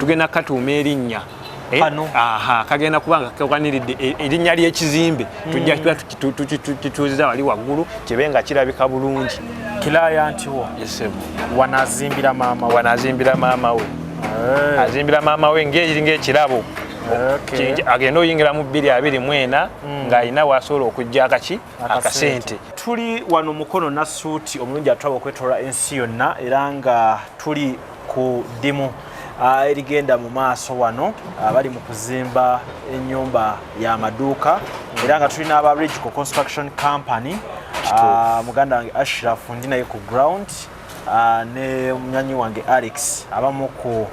tugenda katuuma erinnya kagenda kubanga kakaniridde erinnya ly'ekizimbe tujja kuba tukituuziza wali waggulu kibe nga kirabika bulungi. Client wo wanazimbira maama we azimbira maama we ng'ekirabo agenda oyingira mu 2024 ng'alina wasobola okujja akasente. Tuli wano mukono na suuti omulungi atwaba okwetoola ensi yonna era nga tuli ku ddimu erigenda mu maaso wano bali mu kuzimba ennyumba y'amaduuka era nga tulina aba Regico Construction Company muganda wange Ashraf ndi naye ku ground ne munyanyi wange Alex abamu ku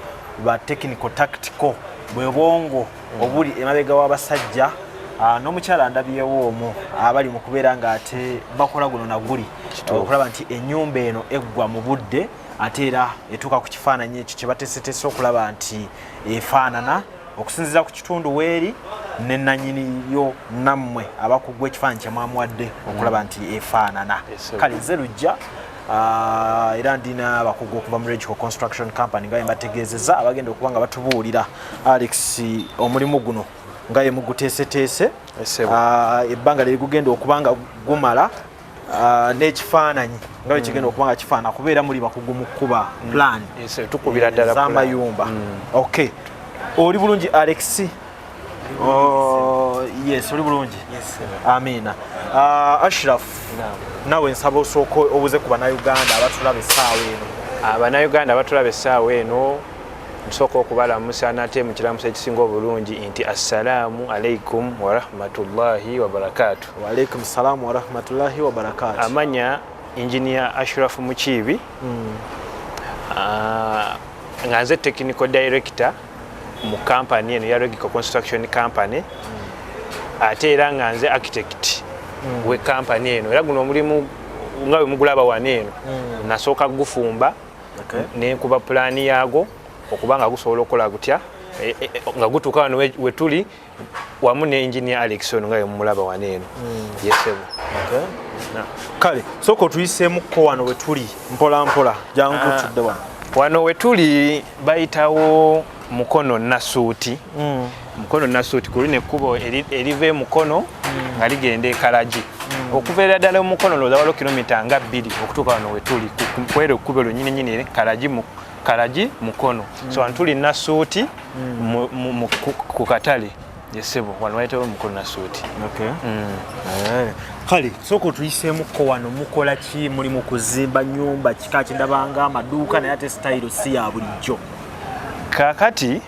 ba technical tactical bwe bwongo obuli emabega w'abasajja n'omukyala ndabyewo omwo abali mu kubeera nga ate bakola guno na guli okulaba nti ennyumba eno eggwa mu budde ate era etuuka ku kifaananyi ekyo kye bateeseteese okulaba nti efaanana okusinziira ku kitundu weeri ne nannyini yo nammwe abakugwa ekifaananyi kye mwamuwadde okulaba nti efaanana. Kale nze lujja era ndina abakugu okuva mu Regico Construction Company nga mbategeezezza abagenda okuba nga batubuulira Alex omulimu guno nga ye muguteeseteese ebbanga lye gugenda okuba nga gumala n'ekifaananyi nga kigenda okuba nga kifaana kubeera muli bakugu mu kkuba plan tukubira ddala z'amayumba. Okay, oli bulungi Alex? Yes, oli bulungi. Amina. Ashraf, nawe nsaba osooka obuze ku bannayuganda abatulaba essaawa eno. Bannayuganda abatulaba essaawa eno nsooka okubalamusa nate mu kiramuso ekisinga obulungi nti assalaamu alaikum wa rahmatullahi wa barakatuh. Wa alaikum salaam wa rahmatullahi wa barakatuh. Amanya Engineer Ashraf Mukiibi nga nze technical director mu company eno ya Regico Construction Company ate era nga nze architect we company eno era guno omulimu nga bwe mugulaba wano eno nasooka gufumba nenkuba pulaani yaago okuba nga gusobola okukola gutya nga gutuuka wano we tuli wamu ne Engineer Alex ono nga bwe mumulaba wano eno. Yesebo. Kale sooka otuyiseemukko wano we tuli mpola mpola jangu tudde wano we tuli bayitawo mukono nasuuti. Mukono nasuuti kuline ekkubo eriva mukono nga ligenda e Karaji okuveera ddala mukono looza waliwo kilomita nga 2 okutuuka wano we tuli kwero ekkubo lunyininyini Karaji mukono so wano tuli nasuuti ku katale. Yesebo wano wayitawo mukono nasuuti. Kale sooka otuyiseemukko wano mukola ki? Muli mu kuzimba nnyumba kika kyendabanga amaduuka naye ate sitayiro si ya bulijjo kakati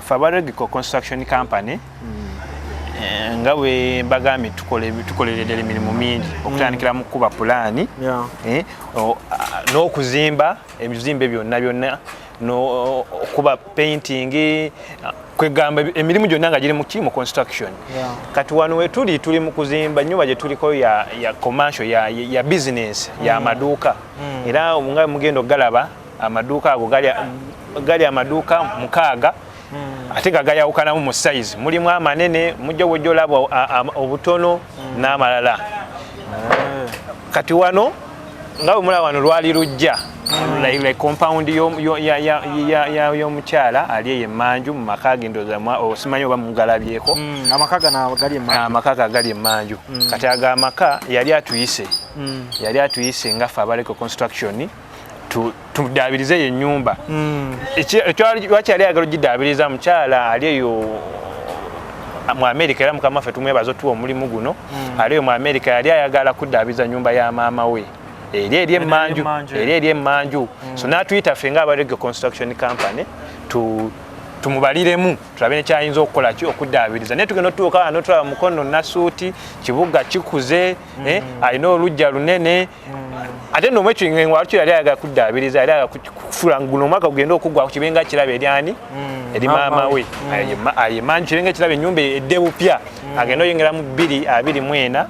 aba Regico Construction Company nga bwe mbagambye tukoleredde emirimu mingi okutandikira mu kuba pulaani n'okuzimba ebizimbe byonna n'okuba painting kwegamba emirimu gyonna nga giri mu construction. Kati wano we tuli mu kuzimba nnyumba gye tuliko ya commercial ya business ya amaduuka era nga mugenda ogalaba amaduuka ago gali amaduuka 6 ate gayawukanamu mu size mulimu amanene mujja wojja olaba obutono n'amalala. Kati wano nga bwe mulaba wano lwali lujja like compound y'omukyala ali eyo emmanju mu maka gendoza osimanyi oba mugalabyeko amaka gali emmanju. Kati ago amaka yali atuyise nga ffe aba Regico Construction tudabirize ye nyumba lwaki yali ayagala ogidabiriza mukyala ali eyo mu America era mukama ffe tumwebaza otuwa omulimu guno ali eyo mu America yali ayagala kudabiriza nyumba ya maama we eri emmanju so n'atuyita ffe nga aba Regico Construction Company tumubaliremu tulabe nekyayinza okukola ki okuddaabiriza naye tugenda otuuka wano tulaba mukono nasuuti kibuga kikuze alina olujja lunene ate nno omwekyo walukyo yali ayagala kuddaabiriza yali ayagala kufuula guno omwaka gugenda okuggwa ku kibenga kiraba eryani eri maama we ayemanju kibenga kiraba ennyumba edde bupya agenda oyongera mu 2024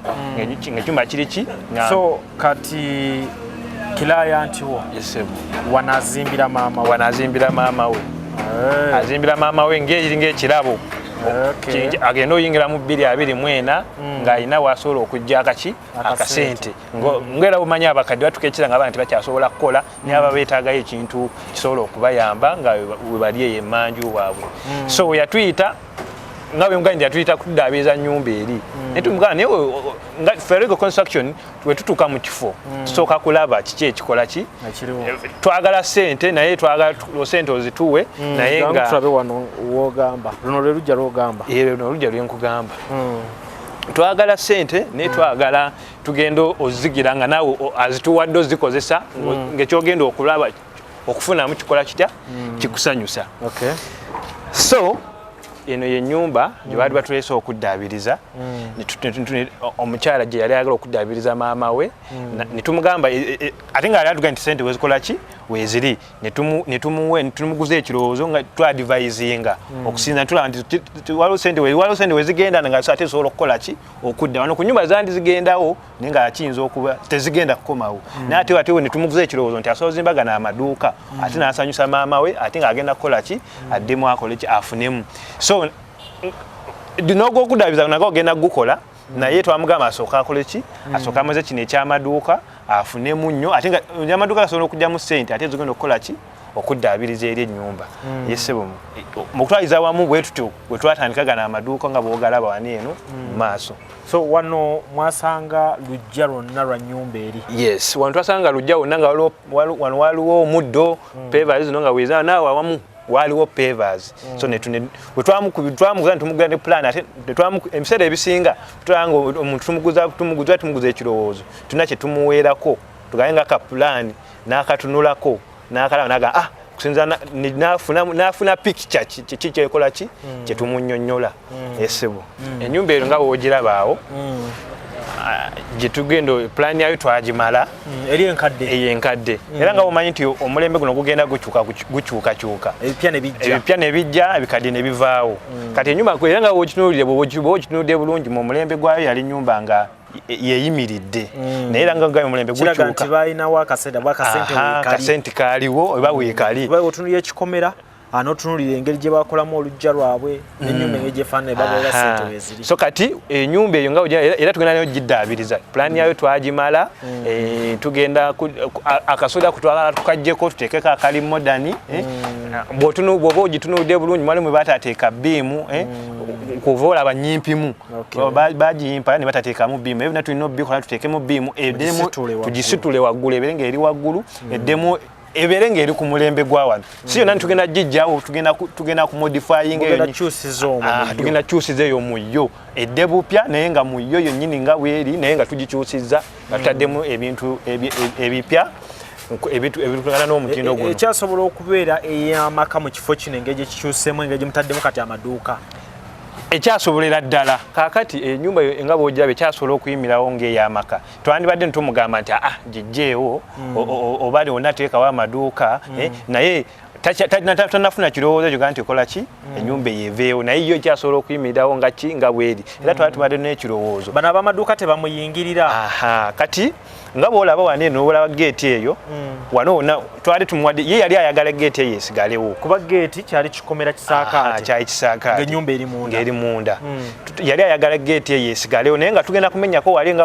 ng'ekyumba kiriki so kati client wo wanazimbira maama we azimbira maama we ng'ekirabo agenda oyingira mu 224 ng'alina waasobola okujja akasente ng'era bumanyi abakadde batukekera nga abantu bakyasobola kukola naye aba beetaagayo ekintu kisobola okubayamba nga we bali eyo emmanju waabwe so we yatuyita nga bwe mugandi yatuyita kuddaabiriza nnyumba eri naye tumugamba naye nga Regico Construction we tutuuka mu kifo tusooka kulaba kiki ekikola ki twagala ssente naye twagala sente ozituwe naye nga tulabe wano wogamba luno lwe lujja lwogamba luno olujja lwenkugamba twagala ssente naye twagala tugenda ozigira nga naawe azituwadde ozikozesa ng'ekyogenda okulaba okufunamu kikola kitya kikusanyusa so eno yennyumba gye baali batuleese okuddaabiriza omukyala gye yali ayagala okuddaabiriza maama we ne tumugamba ate nga yali atuga nti sente wezikola ki weeziri ne tumuguza ekirowoozo nga twadvisinga okusinza tulaba nti waliwo sente wezigenda nga ate zisobola okukola ki okudda wano ku nnyumba zandi zigendawo naye nga kiyinza okuba tezigenda kukomawo naye ate watewo ne tumuguza ekirowoozo nti asobola zimbagana amaduuka ate n'asanyusa maama we ate ng'agenda kukola ki addemu akole ki afunemu so n'ogwokuddaabiriza nago ogenda gukola naye twamugamba asooka akole ki asooka ameze kino ekyamaduuka afunemu nnyo ate nga amaduuka gasobola okugyamu ssente ate zigenda okukola ki okuddaabiriza eri ennyumba yesebo mu kutwaliza wamu bwe tutyo bwe twatandika gana amaduuka nga bw'ogalaba wani eno mu maaso so wano mwasanga lujja lwonna lwa nnyumba eri yes wano twasanga lujja wonna nga wano waliwo omuddo peva zino nga weeza naawe awamu waliwo pavers so twamuguza tumugula ne plan ate ebiseera ebisinga tulanga omuntu tumuguza ekirowoozo tulina kye tumuweerako tugaye nga ka plan n'akatunulako n'akalaba naga kusinza n'afuna picture kiki kyekola ki kye tumunnyonnyola esebo ennyumba ero nga woogirabaawo gye tugenda plan yayo twagimala eri enkadde era nga bomanyi nti omulembe guno gugenda gukyukakyuka ebipya ne bijja ebikadde ne bivaawo kati ennyumba era nga bw'okitunulidde bulungi mu mulembe gwayo yali nnyumba nga yeyimiridde naye era nga omulembe gukyuka akasente kaaliwo oba weekali otunulira ekikomera anotunulira engeri gye bakolamu olujja lwabwe n'ennyumba engeri gyefaanana ebabeera ssente weeziri so kati ennyumba eyo nga era tugenda nayo giddaabiriza pulaani yayo twagimala tugenda akasoda kutwala tukaggyeko tuteekeko akali modani bw'oba ogitunulidde bulungi mwali mwe batateeka biimu kuva olaba nnyimpimu bagiyimpa ne batateekamu biimu ebyo tulina obikola tuteekemu biimu eddemu tugisitule waggulu ebeere ng'eri waggulu eddemu ebeere ng'eri ku mulembe gwa wano si yonna tugenda gijjawo tugenda kumodifying tugenda kyusiza eyo mu yo edde bupya naye nga mu yo yonnyini nga bweri naye nga tugikyusizza nga tutaddemu ebintu ebipya ebitugana n'omutindo guno ekyasobola okubeera ey'amaka mu kifo kino engeri gyekikyusemu engeri gyemutaddemu kati amaduuka ekyasobolera ddala kaakati ennyumba nga bw'ogiraba ekyasobola okuyimirawo ng'ey'amaka twandibadde tumugamba nti gijjeewo oba onateekawo amaduuka naye tanafuna kirowoozo ekyo nti ekola ki ennyumba eyeeveewo naye yo ekyasobola okuyimirirawo nga bweri era twali tubadde n'ekirowoozo bano ab'amaduuka tebamuyingirira kati nga bw'olaba wano eno olaba geeti eyo wano wonna twali tumuwadde ye yali ayagala geeti eyo esigalewo kuba geeti kyali kikomera kisaakaate kyali kisaakaate ng'ennyumba eri munda yali ayagala geeti eyo esigalewo naye nga tugenda kumenyako wali nga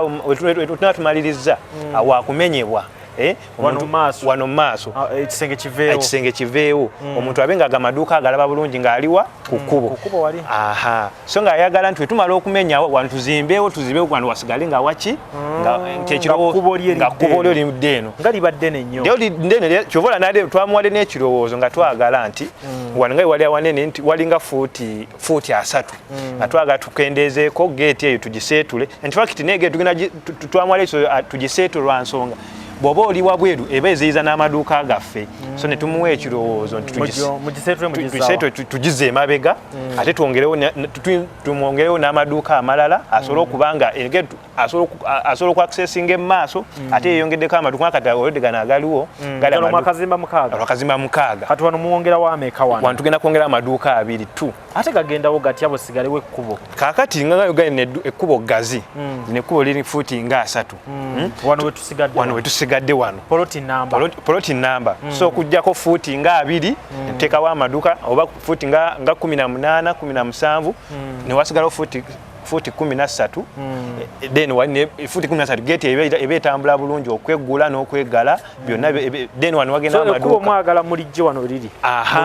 tunatumaliriza wakumenyebwa wano maaso ekisenge kiveewo omuntu abe nga amaduuka agalaba bulungi ng'aliwa ku kkubo so nga ayagala nti wetumala okumenya wano tuzimbeewo wano wasigale nga waki nga kkubo lyo lidde eno nga libadde nnyo kyovola nade twamuwadde n'ekirowoozo nga twagala nti wano nga wali awanene nti walinga fuuti 3 nga twagala tukendeezeeko geeti eyo tugiseetule infact naye geeti tugenda twamuwadde ekyo tugiseetule lwa nsonga bw'oba oli wabweru eba eziyiza n'amaduuka gaffe so ne tumuwa ekirowoozo nti tugize emabega ate tumwongerewo n'amaduuka amalala asobole okuba nga asobola okwakisesinga emaaso ate yeyongeddeko amaduuka kati olwedde gano agaliwo akazimba 6 kati wano muwongerawo ameka wano tugenda kwongera amaduuka 2 ate gagendawo gatya bwe sigalewo ekkubo kaakati nga gane ekkubo gazi nekkubo liri fuuti nga 3 wano we tusigadde zisigadde wano plot number so kujjako fuuti nga 2 ntekawo amaduka oba fuuti nga 18 17 ne wasigala fuuti 13 then wani fuuti 13 gate ebe etambula bulungi okweggula n'okwegala byonna then wano wagenda amaduka so mwagala mulijje wano liri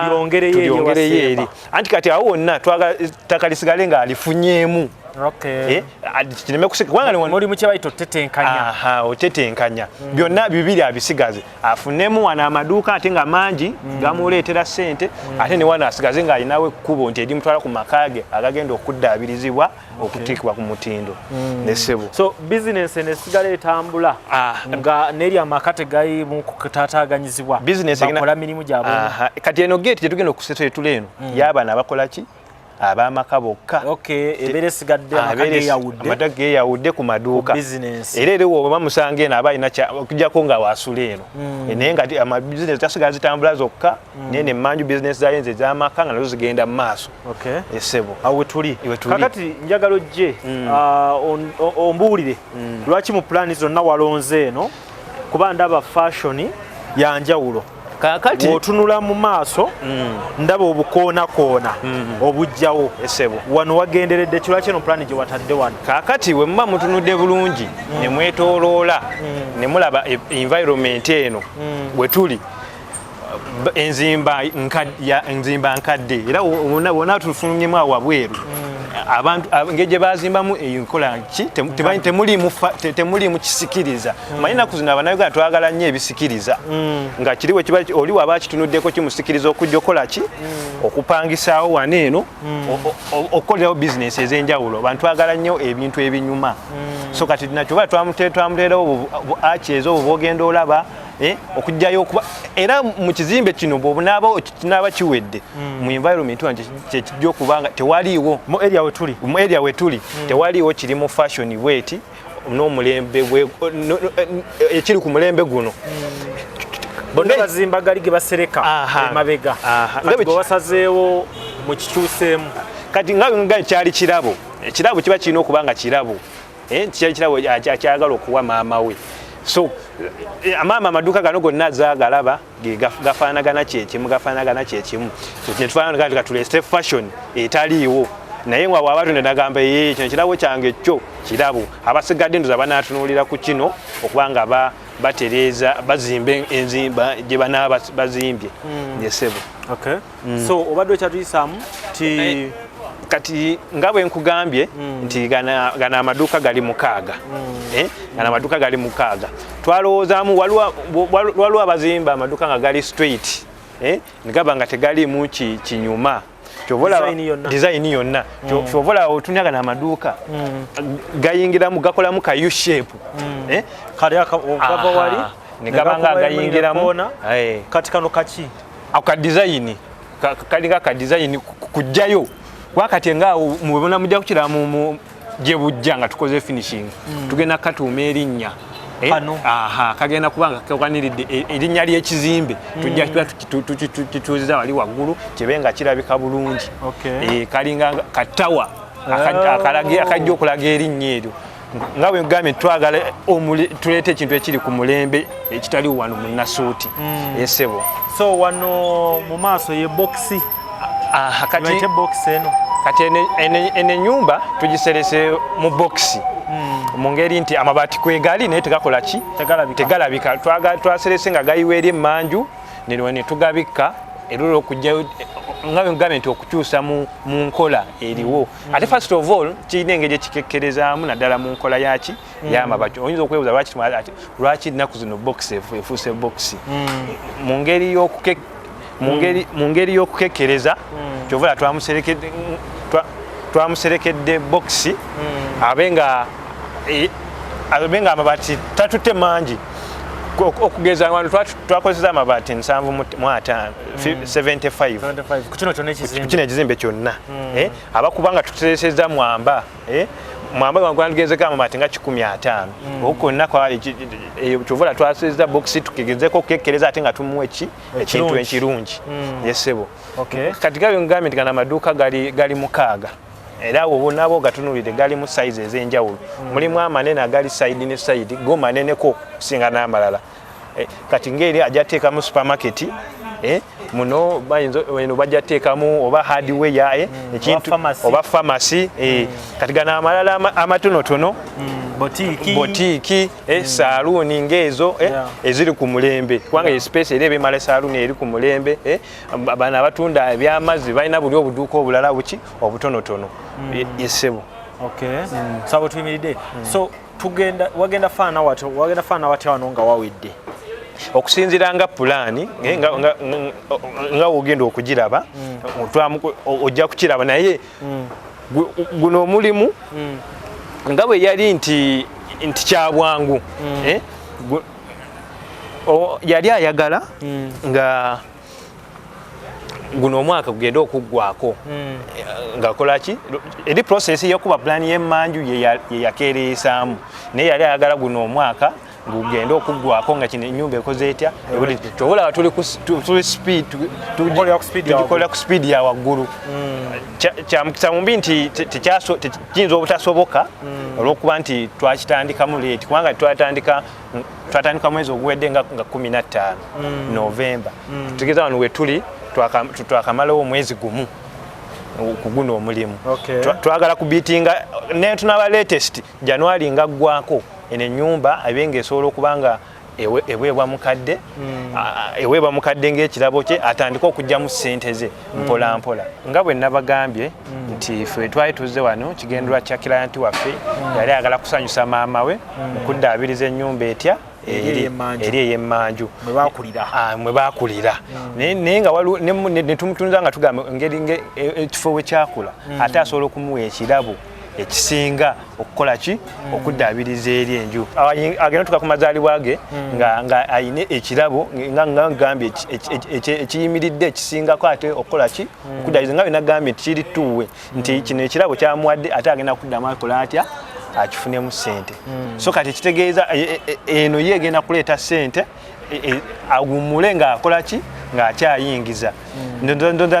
muliongereyo eri anti kati awo wonna twagala ttaka lisigale nga alifunyeemu kireme kusikanga muri muke bayito tetenkanya otetenkanya byonna bibiri abisigaze afunemu wana amaduka ate nga mangi gamuleetera ssente ate ne wana asigaze nga alinawe ekkubo nti erimutwala ku makage agagenda okuddaabirizibwa okutikibwa ku mutindo nesebo so business enesigala etambula nga neri amakate gayi mu kutataaganyizibwa bakola mirimu gyabwe kati eno gate gyetugenda okusetula etula eno y'abaana abakola ki abamaka bokka ebere sigadde amakage yawudde ku maduuka era eri oba musange eno aba alina okujjako nga wasula eno naye nga amabizinesi tasigala zitambula zokka naye nemmanju bizinesi zayo nze ez'amaka nga nazo zigenda mu maaso esebo awe tuli kakati njagala ojje ombuulire lwaki mu pulaani zonna walonze eno kuba ndaba fashion yanjawulo kakati otunula mu maaso ndaba obukoona obujjawo esebo wano wagenderedde kilwaki eno pulaani gye watadde wano kakati we muba mutunudde bulungi ne mwetooloola ne mulaba environment eno bwe tuli enzimba nkadde era wonna tufulumyemu awo wabweru abantu engeri gye bazimbamu enkola ki temulimu kisikiriza manyi naku zino abannayuganda twagala nnyo ebisikiriza nga kiriwe kiba oli waba kitunuddeko kimusikiriza okujja okola ki okupangisaawo wano eno okukolerawo bizinesi ez'enjawulo abantu twagala nnyo ebintu ebinyuma so kati nakyo ba twamuteerawo aki ezo obwo bwogenda olaba okujjayo okuba era mu kizimbe kino bw'obunaaba kiwedde mu environment wange kyekijja okubanga tewaliiwo mu area we tuli tewaliiwo kiri mu fashion bweti n'omulembe ekiri ku mulembe guno bonna bazimba gali ge basereka emabega kati gwe wasazeewo mu kikyuseemu kati nga kyali kirabo ekirabo kiba kirina okuba nga kirabo kyali kirabo akyagala okuwa maama we so amaama amaduuka gano gonna zaagalaba gafaanagana kyekimu netufaanagana tuleste fashion etaliiwo naye nga bw'aba tunda nagamba kino kirabo kyange kyo kirabo abasigadde ndoza banaatunuulira ku kino okuba nga batereeza bazimba enzimba gye banaaba bazimbye nesebo so obadde okyatuyisaamu ti kati nga bwe nkugambye nti gana amaduuka gali mukaaga gana amaduuka gali mukaaga twalowoozaamu waliwo abazimba amaduuka nga gali straight negaba nga tegalimu kinyuma design yonna kyovola otunya gana amaduuka gayingiramu gakolamu ka U shape gava wali negabanga gayingiramu kati kano kaki ako ka design kalinga ka design kujjayo wakati nga mubona mujja kukira mu gye bujja nga tukoze finishing tugenda katuuma erinnya kagenda kubanga kakaniridde erinnya ly'ekizimbe tujja tutuuziza wali waggulu kibe nga kirabika bulungi kalinga katawa akajja okulaga erinnya eryo nga bwe ngambye twagala tuleeta ekintu ekiri ku mulembe ekitali wano mu nasuuti esebo so wano mu maaso ye boxi kati eno ennyumba tugiserese mu boxi mu ngeri nti amabaati kwegali naye tegakola ki tegalabika twaserese nga gayiwa eri emmanju ne tugabikka erula okujjayo nga bwe nti okukyusa mu nkola eriwo ate first of all kirina engeri ekikekkerezaamu naddala mu nkola yaki y'amabaati oyinza okwebuuza lwaki ennaku zino box efuuse box mu ngeri y'okukekkereza kyovula twamuserekedde boxi abenga amabaati tatutte mangi okugeza abantu twakozesa amabaati 75 kino ekizimbe kyonna abakubanga tutereseza mwamba gwandugezeko amabaati nga 15 okonna kyovula twaseza boxi tukigezeko okukekkereza ate nga tumuwa ekintu ekirungi yesebo kati gabyo ngambye nti gana amaduuka gali mukaaga era obo nabo gatunulire gali mu size ez'enjawulo mulimu amanene agali side ne side go maneneko kusinga n'amalala kati ngeri ajateeka mu supermarket muno bayinza bajja teekamu oba hardware ekintu oba pharmacy kati gana amalala amatonotono botiki saluuni ng'ezo eziri ku mulembe kubanga espace era ebemala saluuni eri ku mulembe bano abatunda ebyamazzi balina buli obuduuka obulala buki obutonotono yesebo. Sabo tuyimiridde so wagenda faana watya wano nga wawedde okusinzira nga pulaani nga wogenda okugiraba ojja kukiraba naye guno omulimu nga bwe yali nti kyabwangu yali ayagala nga guno omwaka gugenda okuggwako ngakolaki eri process y'okuba pulaani y'emmanju ye yakeereesaamu naye yali ayagala guno omwaka gugenda okuggwako nga kino ennyumba ekoze etya tobulaba tuli speed tugikolera ku speed ya waggulu kyamukisa mumbi nti kiyinza obutasoboka olw'okuba nti twakitandikamu leeti kubanga twatandika mwezi oguwedde nga 15 Novemba tutegeeza wano we tuli twakamalawo omwezi gumu ku guno omulimu twagala kubiitinga naye tunaba latest January nga ggwako eno ennyumba abenga esobola okuba nga eweebwa mukadde ng'ekirabo kye atandika okugyamu ssente ze mpola mpola nga bwe nabagambye nti ffe twali tuzze wano kigendera kya kiranti waffe yali ayagala kusanyusa maama we okuddaabiriza ennyumba etya eri ey'emmanju mwe baakulira naye nga ne tumutunza nga tugamba engeri ekifo we kyakula ate asobola okumuwa ekirabo ekisinga okukola ki okuddaabiriza eri enju agenda tuka ku mazaalibwa ge nga ayina ekirabo nga ngambye ekiyimiridde ekisingako ate okukola ki okuddaabiriza nga bwenagambye kiri tuwe nti kino ekirabo kyamuwadde ate agenda kuddamu akola atya akifunemu ssente so kati kitegeeza eno ye egenda kuleeta ssente agumule ng'akola ki ng'akyayingiza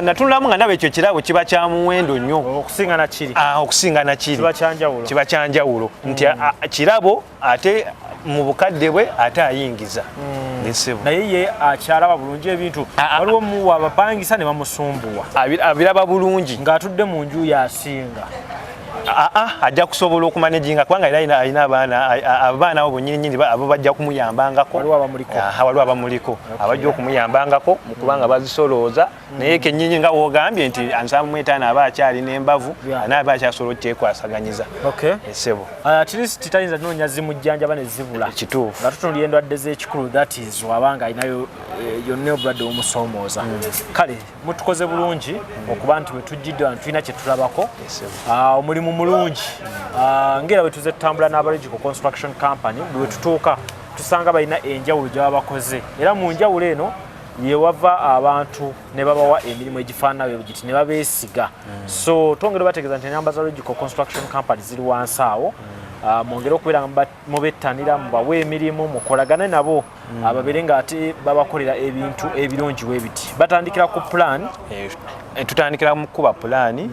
natunulamu nga nabo ekyo kirabo kiba kya muwendo nnyo okusinga nakiri kiba kyanjawulo nti kirabo ate mu bukadde bwe ate ayingiza naye ye akyalaba bulungi ebintu waliwo muwa abapangisa ne bamusumbuwa abiraba bulungi ng'atudde mu nju yasinga ajja kusobola okumanejinga kubanga era alina abaana abo bonnyininyini abo bajja kumuyambangako waliwo abamuliko abajja okumuyambangako mu kubanga bazisolooza naye kennyinyi nga wogambye nti 75 aba akyalina embavu anaaba akyasobola okukyekwasagaanyiza esebo atleast tayinza noonya zimujjanjaba ne zibula kituufu nga tutunulira endwadde z'ekikulu that is wabanga alinayo yonna obulwadde bumusoomooza kale mutukoze bulungi okuba nti bwe tujjidde wano tulina kye tulabako omulimu mulungi ngera bwe tuze tutambula n'aba Regico Construction Company bwe tutuuka tusanga balina enjawulo gye baba bakoze era mu njawulo eno ye wava abantu ne babawa emirimu egifaanana bwe giti ne babeesiga so twongera bategeeza nti enamba za Regico Construction Company ziri wansi awo mwongere okubeera nga mubettanira mubawe emirimu mukolagane nabo ababeere nga ate babakolera ebintu ebirungi bwe biti batandikira ku plan tutandikira mu kuba plan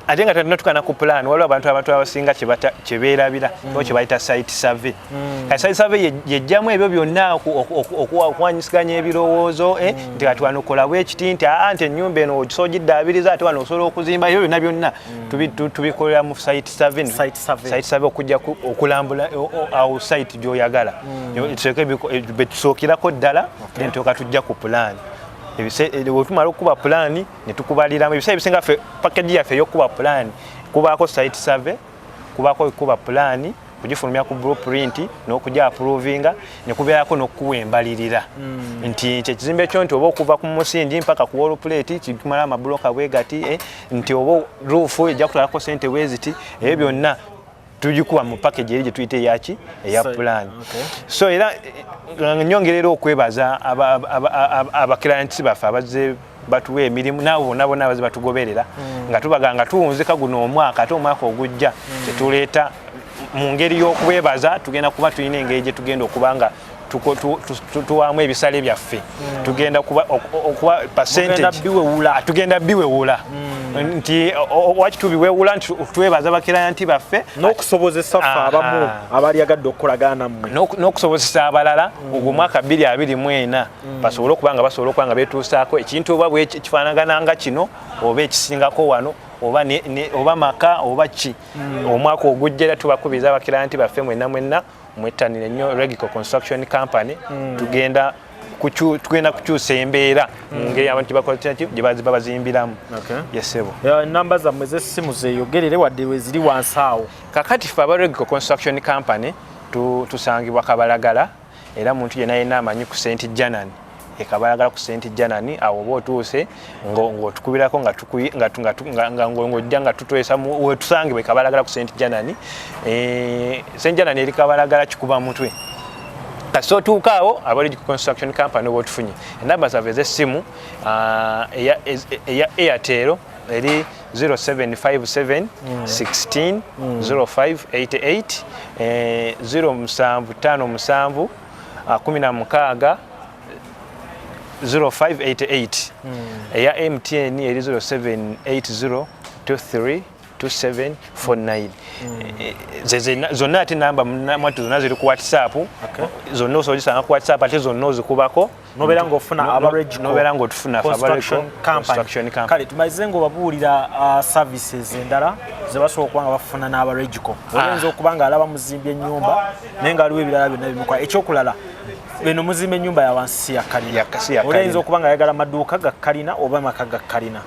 ate nga tunatukana ku plan waliwo abantu abasinga kye beerabira oba kye bayita site survey site survey yejjamu ebyo byonna okuwanyisiganya ebirowoozo nti kati wano kola bwekiti nti nti ennyumba eno ogisobola ogiddaabiriza ate wano osobola okuzimba ebyo byonna tubikolera mu site survey okujja okulambula awo site gy'oyagala betusookirako ddala nentuuka tujja ku plan wetumala okuba pulaani ne tukubaliramu ebiseera ebisinga ffe package yaffe ey'okuba pulaani kubaako site survey kubaako okuba pulaani kugifulumya ku blueprint n'okujja approvinga ne kubeerako n'okuwa embalirira nti ekizimbe kyo nti oba okuva ku musindi mpaka ku wall plate kikumala amabuloka bwe gati nti oba roof ejja kutwalako ssente bwe ziti ebyo byonna tugikuba mu package eri gye tuyita eyaki eya pulaani so era nyongerera okwebaza abaklients baffe abazze batuwa emirimu naabo bonna abazze batugoberera nga tubaga nga tuwunzika guno omwaka ate omwaka ogujja tetuleeta mu ngeri y'okwebaza tugenda kuba tulina engeri gye tugenda okuba nga tuwamu ebisale byaffe tugenda okuba percentage tugenda biwewula nti wakitubiwewula nti twebaza bakirayanti baffe n'okusobozesa ffe abamu abali agadde okukolagana nammwe n'okusobozesa abalala ogwo mwaka 2024 basobole okuba nga betuusaako ekintu oba bwekifaanagana nga kino oba ekisingako wano oba maka oba ki omwaka ogujjera tubakubiriza abakirayanti baffe mwenna mwettanire nnyo Regico Construction Company tugenda kukyusa embeera ngeri abantu gye bazimbiramu yesebo namba zammwe z'essimu zeeyogerere wadde we ziri wansi awo kakati ffe aba Regico Construction Company tusangibwa Kabalagala era muntu yenna yenna amanyi ku St. Janani Kabalagala ku St. Janani awo oba otuuse ng'otukubirako ng'ojja nga tutwesa wetusangibwe Kabalagala ku St. Janani St. Janani eri Kabalagala kikuba mutwe kasi otuuka awo aba Regico Construction Company oba otufunye enamba zaffe ez'essimu eya Airtel eri 0757 16 0588 0757 16 0588 eya MTN eri 0780 23 2749 zonna ate namba mwatu zonna ziri ku WhatsApp zonna osobola ku WhatsApp ate zonna ozikubako nobeera ng'ofuna aba ng'otufuna Construction Company kale tumalize ng'obabuulira services endala ze basobola okuba nga bafuna n'aba Regico oyinza okuba nga alaba muzimbi ennyumba naye nga waliwo ebirala byonna bimukola ekyokulala beno muzimba ennyumba ya wansi ya kalina oyinza okuba nga ayagala amaduuka ga kalina oba maka ga kalina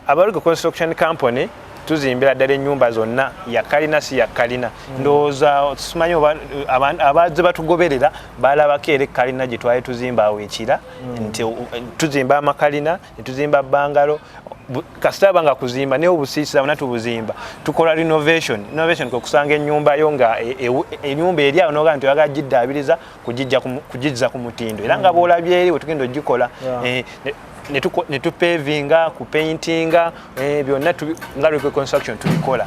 aba Regico Construction Company tuzimbira ddala ennyumba zonna ya kalina si ya kalina ndowooza simanyi abazze batugoberera balabako era kalina gye twali tuzimba awo ekira nti tuzimba amakalina ne tuzimba bangalo kasitaba nga kuzimba naye obusiisira bonna tubuzimba tukola renovation kwe kusanga ennyumba yo nga ennyumba eri awo noga nti oyagala giddaabiriza kugizza ku mutindo era nga bw'olabye eri wetugenda ogikola ne tupevinga kupaintinga byonna nga Regico Construction tubikola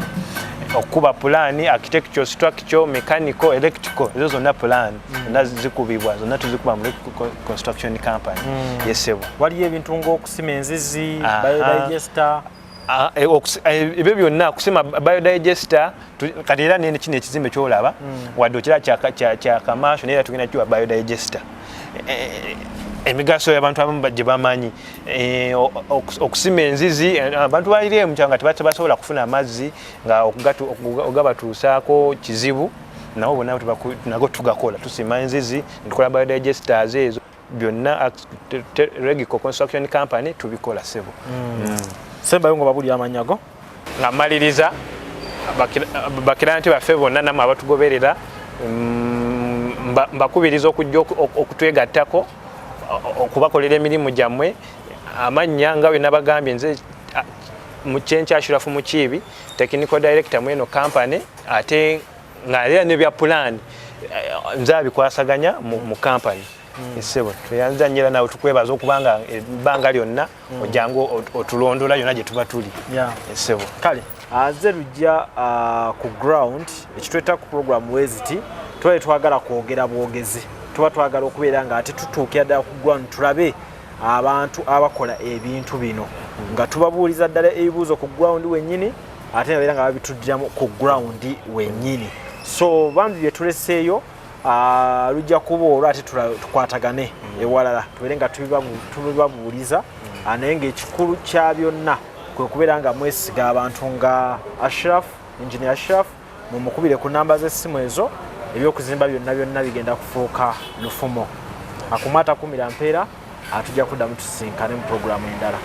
okuba plan architectural structure mechanical electrical ezo zonna plan zonna zikubibwa zonna tuzikuba mu Regico Construction Company yesebo waliyo ebintu ng'okusima enzizi biodigester ebyo byonna kusima biodigester kati era nene kino ekizimbe kyolaba wadde okira kya kamasho naye era tugenda kiwa biodigester emigaso y'abantu abamu gye bamanyi okusima enzizi abantu balire mu kyanga tebasobola kufuna amazzi nga ogabatuusaako kizibu nabo bonna nago tugakola tusima enzizi tukola biodigesters ezo byonna Regico Construction Company tubikola sebo sembayo ngo babuli amanyago nga maliriza bakirayanti baffe bonna namwe abatugoberera mbakubiriza okujja okutwegattako okubakolera emirimu gyammwe amannya nga bwe nabagambye nze Kyenkyashirafu Mukiibi technical director mweno company ate ng'alera ne bya plan nze abikwasaganya mu company esebo tweyanzanyira nawe tukwebaza okubanga ebbanga lyonna ojangu otulondola yonna gye tuba tuli esebo kale aze lujja ku ground ekitweta ku program weziti twali twagala kwogera bwogezi tuba twagala okubeera nga ate tutuukira ddala ku ground tulabe abantu abakola ebintu bino nga tubabuuliza ddala ebibuuzo ku ground wennyini ate nabeera nga babituddiramu ku ground wennyini so bambi bye tuleseeyo lujja kuba olwo ate tukwatagane ewalala tubeere nga tubibabuuliza naye ng'ekikulu kya byonna kwe kubeera nga mwesiga abantu nga engineer Ashraf mumukubire ku namba z'essimu ezo ebyokuzimba byonna bigenda kufuuka lufumo akumata kumira mpeera atujja kuddamu tusinkane mu programu endala.